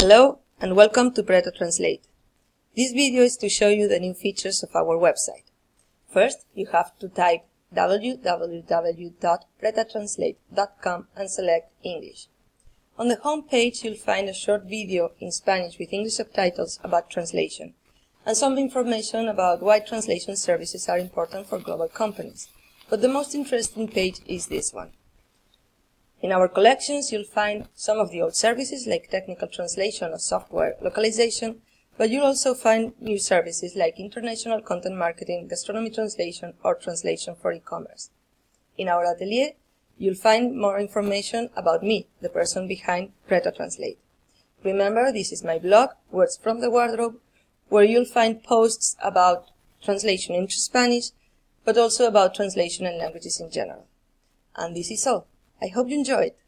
Hello and welcome to Prêt-à-translate. This video is to show you the new features of our website. First, you have to type www.prêt-à-translate.com and select English. On the home page, you'll find a short video in Spanish with English subtitles about translation, and some information about why translation services are important for global companies. But the most interesting page is this one. In our collections, you'll find some of the old services like technical translation or software localization, but you'll also find new services like international content marketing, gastronomy translation, or translation for e-commerce. In our atelier, you'll find more information about me, the person behind Prêt-à-translate. Remember, this is my blog, Words from the Wardrobe, where you'll find posts about translation into Spanish, but also about translation and languages in general. And this is all. I hope you enjoy it.